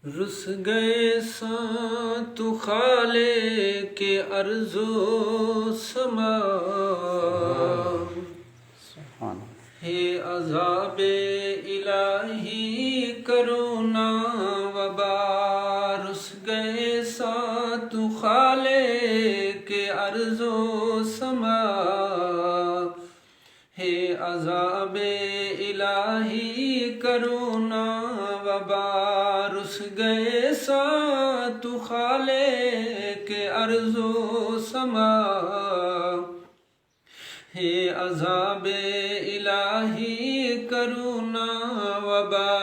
رس گئے ساں تو خالق ارض و سما، ہے عذاب الہی کرونا وبا۔ رس گئے ساں تو خالق ارض و سما، ہے عذاب الہی کرونا وبا۔ رس گئے ساں تو خالق ارض و سما، ہے عذاب الہی کرونا وبا۔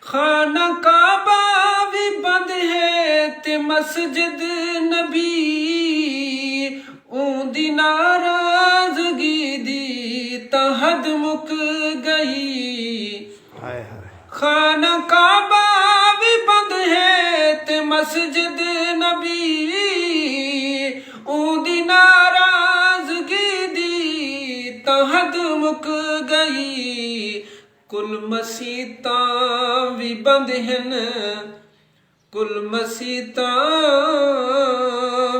خانہ کعبہ بھی بند ہے تے مسجد نبی، اون دی ناراضگی دی تا حد مک گئی۔ خانہ کعبہ بھی بند ہے تے مسجد نبی، اون دی ناراضگی دی تا حد مک گئی۔ کل مسیتاں بھی بند ہن، کل مسیتاں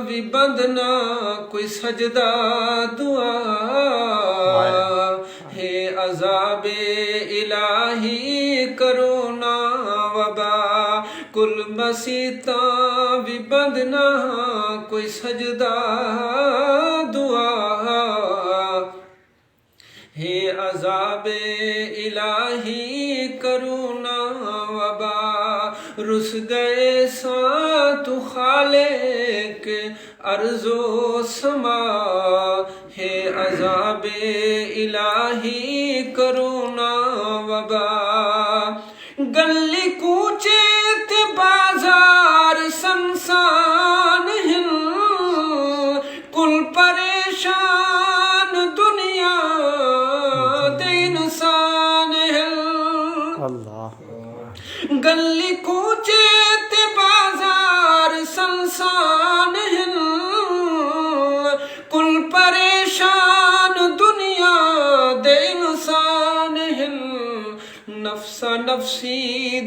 بھی بند نہ کوئی سجدہ دعا، ہے عذاب الہی کرونا وبا۔ کل مسیتاں بھی بند نہ کوئی سجدہ دعا، ہے عذاب الہی کرونا وبا۔ رس گئے ساں تو خالق ارض و سما، ہے عذاب الہی کرونا وبا۔ گلی کوچے تے بازار سنسان ہن، کل پریشان دنیا دے انسان ہن۔ گلی کوچے تے بازار سنسان ہن، کل پریشان دنیا دے انسان ہن۔ نفسا نفسی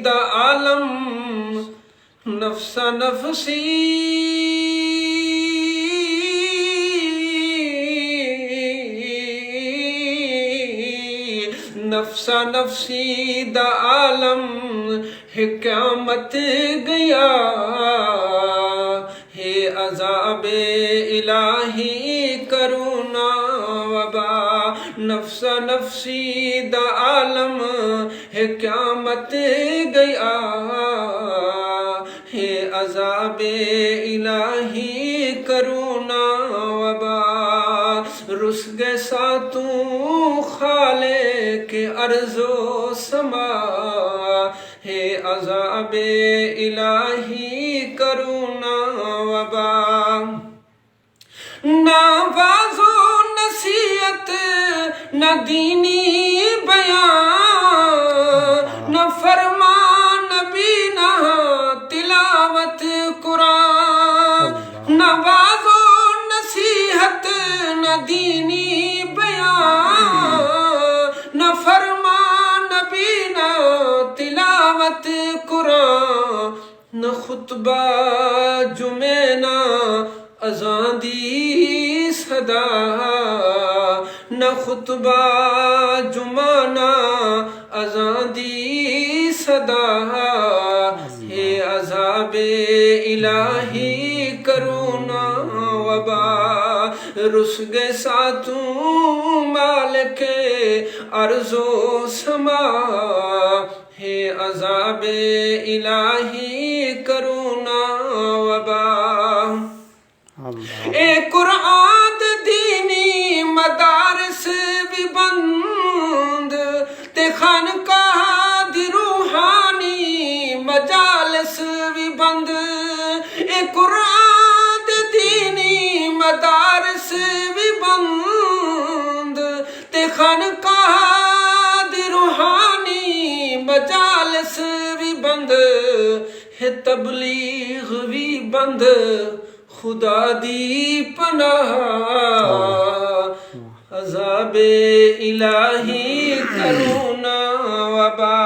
دا عالم، نفسا نفسی نفسا نفسی دا عالم ہے قیامت گیا، ہے عذاب الہی کرونا وبا۔ نفسا نفسی دا عالم ہے قیامت گیا، ہے عذاب الہی کرونا وبا۔ رس گئے ساں تو خالق ارض و سما، ہے عذاب الہی کرونا وبا۔ نہ واعظ و نصیحت نہ دینی بیان، نہ فرمان نبی نہ تلاوت قرآن۔ نہ واعظ و نصیحت نہ دینی بیان، نہ فرمان نبی نہ تلاوت قرآن۔ نہ خطبہ جمعہ نہ اذان دی صدا، نہ خطبہ جمعہ نہ اذان دی صدا، ہے عذاب الہی کرونا وبا۔ رس گئے ساں تو مالک ارض و سما، ہے عذاب الہی کرونا وبا۔ اے قرآن دینی مدارس بھی بند، تے خانقاہ دی روحانی مجالس بھی بند۔ اے قرآن دینی مدارس بھی بند، تے خانقاہ دی روحانی مجالس بھی بند، ہے تبلیغ بھی بند، خدا دی پناہ عذاب الہی کرونا وبا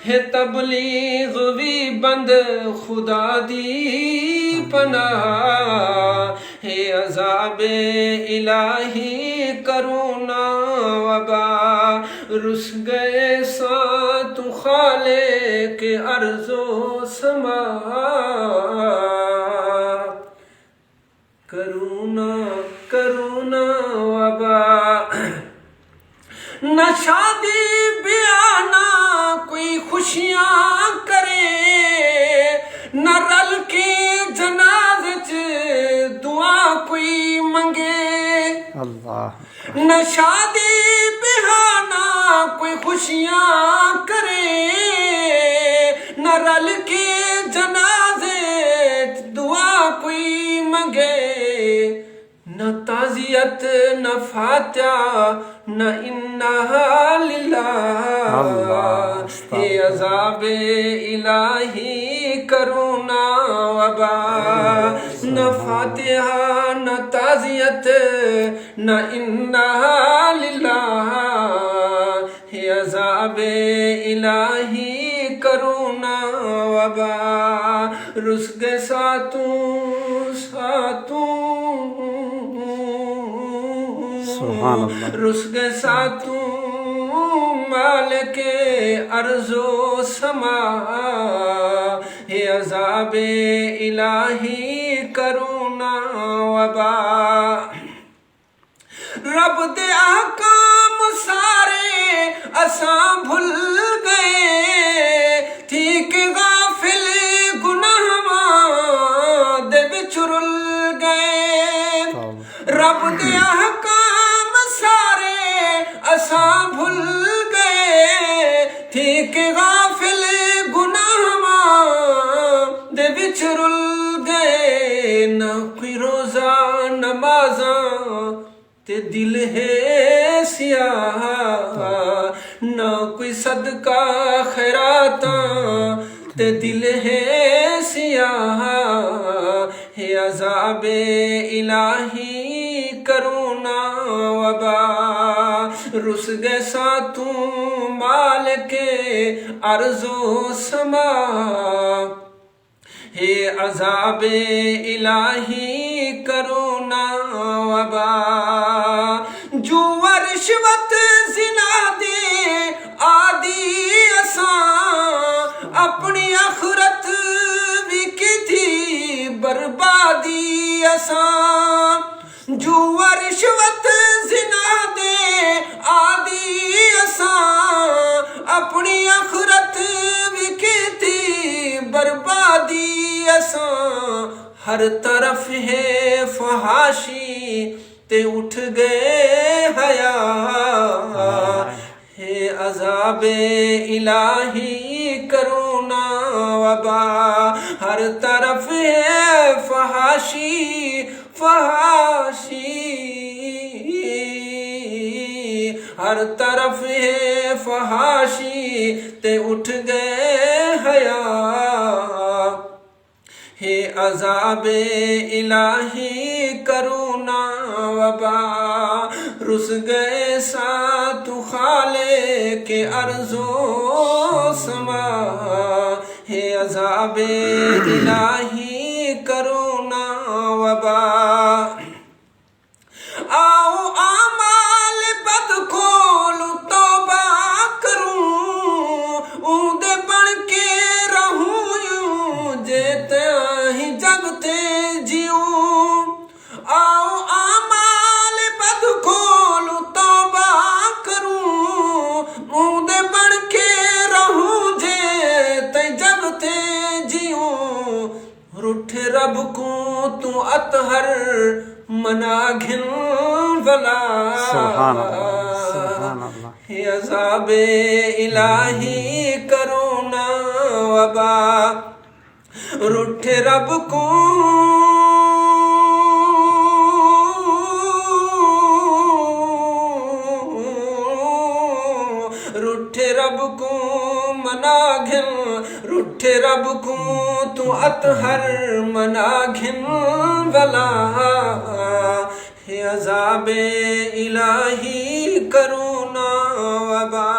ہے تبلیغ بھی بند خدا دی پناہ ہے عذاب الہی کرونا وبا رس گئے سات خالق ارض و سما کرونا کرونا وبا نہ شادی بیاہ نہ کوئی خوشیاں کرے نہ رل کے جنازے چ دعا کوئی منگے اللہ نہ شادی بیاہ نہ کوئی خوشیاں کرے نہ رل کے جنازے چ دعا کوئی منگے نہ تعزیت نہ فاتحہ نہ انا للہ یہ عذاب الہی کرونا وبا نہ فاتحہ نہ تعزیت نہ انا للہ یہ عذاب الہی کرونا وبا رس گئے ساتوں سبحان اللہ رس گئے ساتوں مالک ارض و سما ہے عذاب الہی کرونا وبا رب دے احکام سارے اساں بھل گئے تھی کہ غافل گناہاں دے وچ رل گئے رب دے احکام سارے اساں بھل گئے تھی کہ غافل گناہاں دے وچ رل گئے نہ کوئی روزہ نمازاں تے دل ہے سیاہ نہ کوئی صدقہ خیراتاں تے دل ہے سیاہ ہے عذاب الہی کرونا وبا رس گئے ساتوں مالک ارض و سما ہے عذاب الہی کرونا وبا جو رشوت زنا دے آدی اساں اپنی آخرت بھی کی تھی بربادی اساں جو رشوت زنا دے آدی اساں اپنی آخرت بھی کی تھی بربادی اساں ہر طرف ہے فحاشی تے اٹھ گئے حیا ہے عذاب الہی کرونا وبا ہر طرف ہے فحاشی ہر طرف ہے فحاشی تے اٹھ گئے حیا ہے عذاب الہی کرونا وبا رس گئے سات خالق ارض و سما ہے عذاب الہی کرونا وبا آؤ اعمال بد کھولو توبہ کروں اودے بن کے رہوں یوں جیتے ہی جگ تے جیوں آؤ اعمال بد کھولو توبہ کروں اودے بن کے رہوں جیتے جگ تے جیوں رٹھ رب کو تو اطہر منا گھن ولا سبحان اللہ ہے عذاب الہی کرونا وبا رٹھ رب کو منا گھن رٹھ رب کو تو اطہر منا گھن ولا ہے عذاب الہی کرونا وبا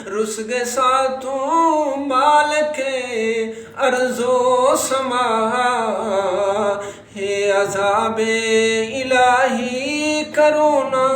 رس گے ساتوں مالک ارض و سما ہے عذاب الہی کرونا